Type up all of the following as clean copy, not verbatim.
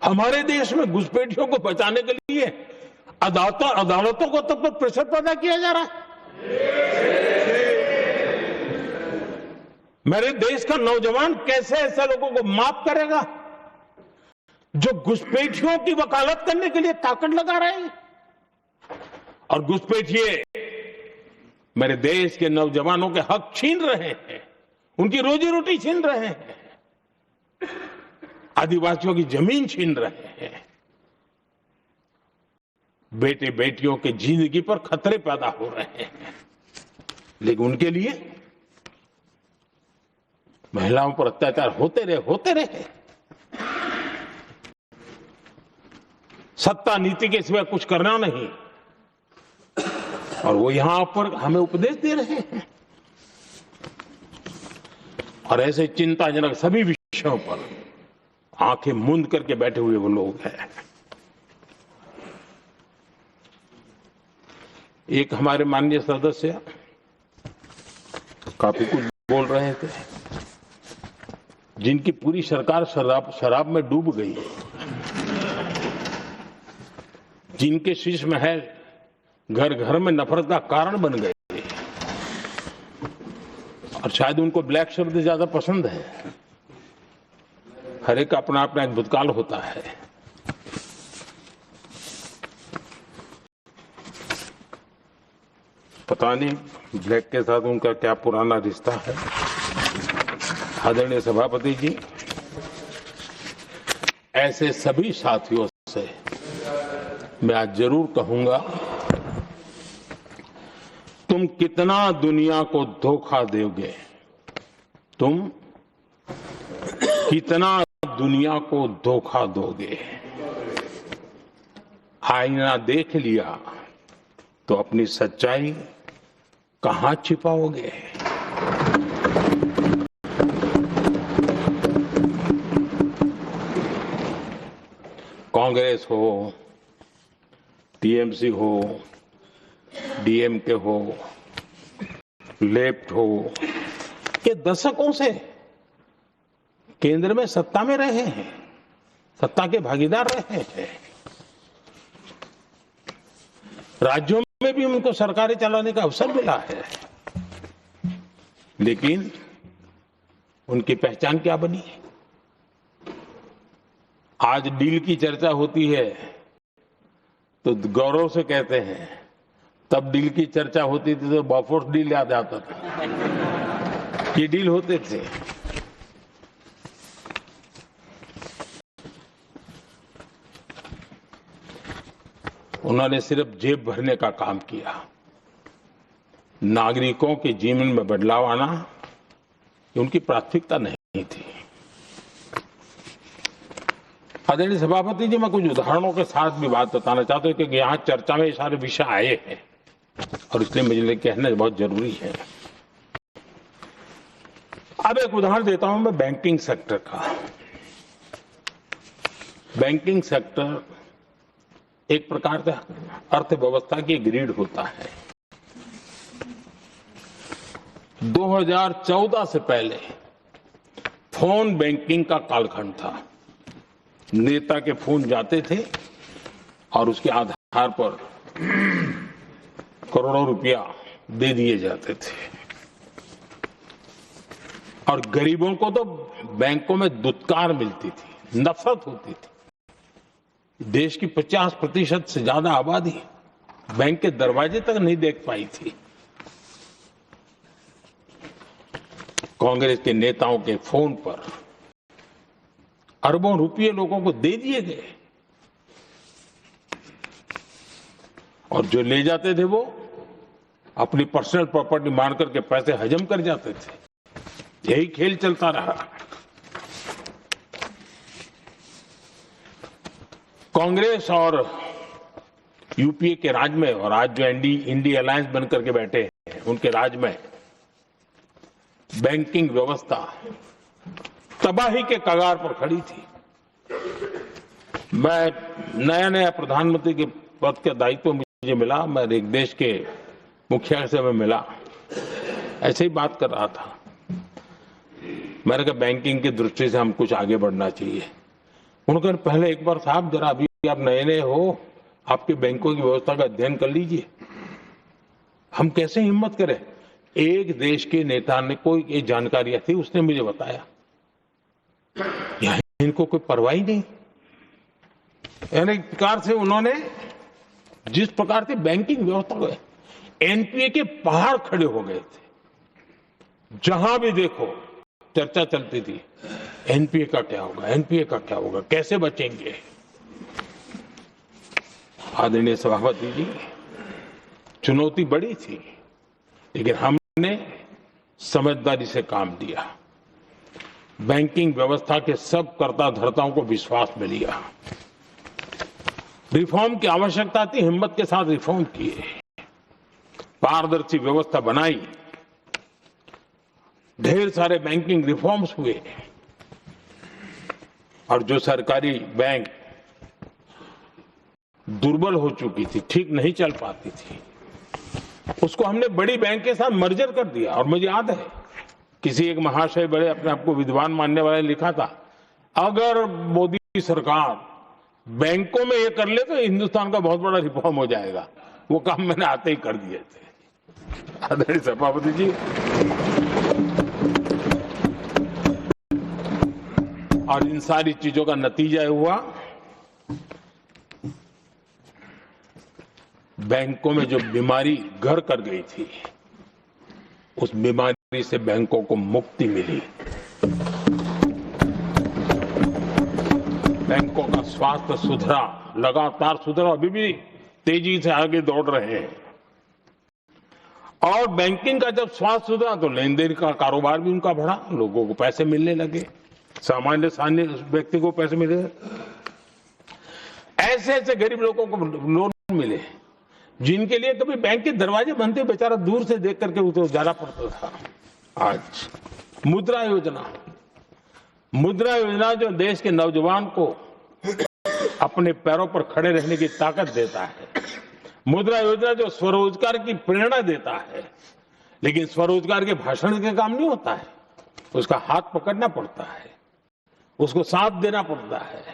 हमारे देश में घुसपैठियों को बचाने के लिए अदालतों को तब तक प्रेशर पैदा किया जा रहा है। मेरे देश का नौजवान कैसे ऐसे लोगों को माफ करेगा जो घुसपैठियों की वकालत करने के लिए ताकत लगा रहे हैं? और घुसपैठिए मेरे देश के नौजवानों के हक छीन रहे हैं, उनकी रोजी रोटी छीन रहे हैं, आदिवासियों की जमीन छीन रहे हैं। बेटे बेटियों के जिंदगी पर खतरे पैदा हो रहे हैं, लेकिन उनके लिए महिलाओं पर अत्याचार होते रहे। सत्ता नीति के सिवा कुछ करना नहीं, और वो यहां पर हमें उपदेश दे रहे हैं। और ऐसे चिंताजनक सभी विषयों पर आंखें मूंद करके बैठे हुए वो लोग हैं। एक हमारे माननीय सदस्य काफी कुछ बोल रहे थे, जिनकी पूरी सरकार शराब में डूब गई, जिनके शीश महल घर घर में नफरत का कारण बन गए, और शायद उनको ब्लैक शब्द ज्यादा पसंद है। हर एक अपना अपना एक भूतकाल होता है। पता नहीं ब्लैक के साथ उनका क्या पुराना रिश्ता है। आदरणीय सभापति जी, ऐसे सभी साथियों से मैं आज जरूर कहूंगा, तुम कितना दुनिया को धोखा दोगे, तुम कितना दुनिया को धोखा दोगे। आईना देख लिया तो अपनी सच्चाई कहां छिपाओगे। कांग्रेस हो, टीएमसी हो, डीएमके हो, लेफ्ट हो, ये दशकों से केंद्र में सत्ता में रहे हैं, सत्ता के भागीदार रहे हैं। राज्यों में भी उनको सरकारें चलाने का अवसर मिला है, लेकिन उनकी पहचान क्या बनी? आज डील की चर्चा होती है तो गौरव से कहते हैं, तब डील की चर्चा होती थी तो बॉफोर्स डील याद आता था। ये डील होते थे। उन्होंने सिर्फ जेब भरने का काम किया। नागरिकों के जीवन में बदलाव आना उनकी प्राथमिकता नहीं थी। आदरणीय सभापति जी, मैं कुछ उदाहरणों के साथ भी बात बताना चाहता हूं, क्योंकि यहाँ चर्चा में ये सारे विषय आए हैं और इसलिए मुझे कहना बहुत जरूरी है। अब एक उदाहरण देता हूं मैं बैंकिंग सेक्टर का। बैंकिंग सेक्टर एक प्रकार से अर्थव्यवस्था की ग्रिड होता है। 2014 से पहले फोन बैंकिंग का कालखंड था। नेता के फोन जाते थे और उसके आधार पर करोड़ों रुपया दे दिए जाते थे, और गरीबों को तो बैंकों में दुत्कार मिलती थी, नफरत होती थी। देश की 50% से ज्यादा आबादी बैंक के दरवाजे तक नहीं देख पाई थी। कांग्रेस के नेताओं के फोन पर अरबों रुपये लोगों को दे दिए गए, और जो ले जाते थे वो अपनी पर्सनल प्रॉपर्टी मान करके पैसे हजम कर जाते थे। यही खेल चलता रहा। कांग्रेस और यूपीए के राज में, और आज जो इंडिया अलायंस बनकर के बैठे हैं, उनके राज में बैंकिंग व्यवस्था तबाही के कगार पर खड़ी थी। मैं नया प्रधानमंत्री के पद का दायित्व मुझे मिला, मैं एक देश के मुखिया से मैं मिला, ऐसे ही बात कर रहा था। मैंने कहा बैंकिंग की दृष्टि से हम कुछ आगे बढ़ना चाहिए। उन्होंने कहा पहले एक बार साहब जरा अभी आप नए नए हो, आपके बैंकों की व्यवस्था का अध्ययन कर लीजिए। हम कैसे हिम्मत करें? एक देश के नेता ने कोई ये जानकारियां थी, उसने मुझे बताया। यहाँ इनको कोई परवाह ही नहीं। यानी एक प्रकार से उन्होंने जिस प्रकार से बैंकिंग व्यवस्था को, एनपीए के पहाड़ खड़े हो गए थे। जहां भी देखो चर्चा चलती थी, एनपीए का क्या होगा, एनपीए का क्या होगा, कैसे बचेंगे। आदरणीय सभापति जी, चुनौती बड़ी थी, लेकिन हमने समझदारी से काम लिया। बैंकिंग व्यवस्था के सब कर्ता धर्ताओं को विश्वास में लिया। रिफॉर्म की आवश्यकता थी, हिम्मत के साथ रिफॉर्म किए, पारदर्शी व्यवस्था बनाई, ढेर सारे बैंकिंग रिफॉर्म्स हुए, और जो सरकारी बैंक दुर्बल हो चुकी थी, ठीक नहीं चल पाती थी, उसको हमने बड़ी बैंक के साथ मर्जर कर दिया। और मुझे याद है किसी एक महाशय, बड़े अपने आप को विद्वान मानने वाले, लिखा था, अगर मोदी सरकार बैंकों में ये कर ले तो हिंदुस्तान का बहुत बड़ा रिफॉर्म हो जाएगा। वो काम मैंने आते ही कर दिए थे। आदरणीय सभापति जी, और इन सारी चीजों का नतीजा हुआ, बैंकों में जो बीमारी घर कर गई थी, उस बीमारी से बैंकों को मुक्ति मिली। बैंकों का स्वास्थ्य सुधरा, लगातार सुधरा, अभी भी तेजी से आगे दौड़ रहे हैं। और बैंकिंग का जब स्वास्थ्य सुधरा तो लेन देन का कारोबार भी उनका बढ़ा, लोगों को पैसे मिलने लगे, सामान्य व्यक्ति को पैसे मिले। ऐसे ऐसे गरीब लोगों को लोन मिले जिनके लिए कभी बैंक के दरवाजे बंद थे, बेचारा दूर से देख करके उसे जाना पड़ता था। आज मुद्रा योजना, मुद्रा योजना जो देश के नौजवान को अपने पैरों पर खड़े रहने की ताकत देता है, मुद्रा योजना जो स्वरोजगार की प्रेरणा देता है, लेकिन स्वरोजगार के भाषण के काम नहीं होता है, उसका हाथ पकड़ना पड़ता है, उसको साथ देना पड़ता है,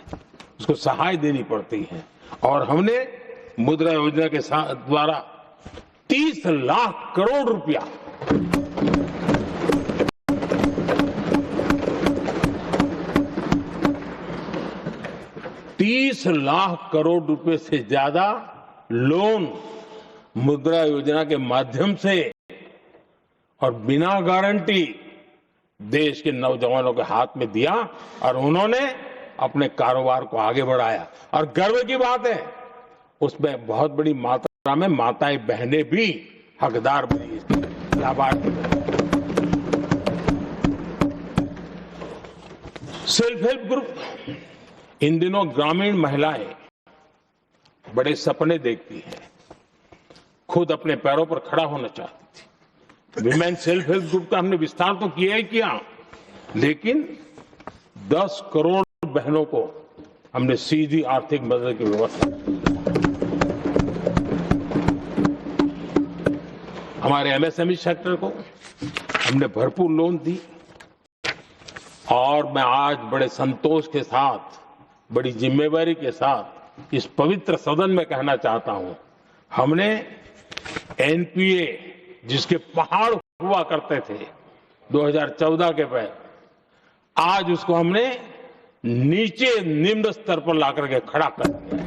उसको सहाय देनी पड़ती है। और हमने मुद्रा योजना के द्वारा 30 लाख करोड़ रुपया से ज्यादा लोन मुद्रा योजना के माध्यम से और बिना गारंटी देश के नौजवानों के हाथ में दिया, और उन्होंने अपने कारोबार को आगे बढ़ाया। और गर्व की बात है, उसमें बहुत बड़ी मात्रा में माताएं बहनें भी हकदार बनी, लाभार्थी बनी। सेल्फ हेल्प ग्रुप, इन दिनों ग्रामीण महिलाएं बड़े सपने देखती हैं, खुद अपने पैरों पर खड़ा होना चाहती थी। विमेन सेल्फ हेल्प ग्रुप का हमने विस्तार तो किया ही किया, लेकिन 10 करोड़ बहनों को हमने सीधी आर्थिक मदद की व्यवस्था की। हमारे एमएसएमई सेक्टर को हमने भरपूर लोन दी। और मैं आज बड़े संतोष के साथ, बड़ी जिम्मेवारी के साथ इस पवित्र सदन में कहना चाहता हूं, हमने एनपीए जिसके पहाड़ हुआ करते थे 2014 के पहले, आज उसको हमने नीचे निम्न स्तर पर लाकर के खड़ा कर दिया है।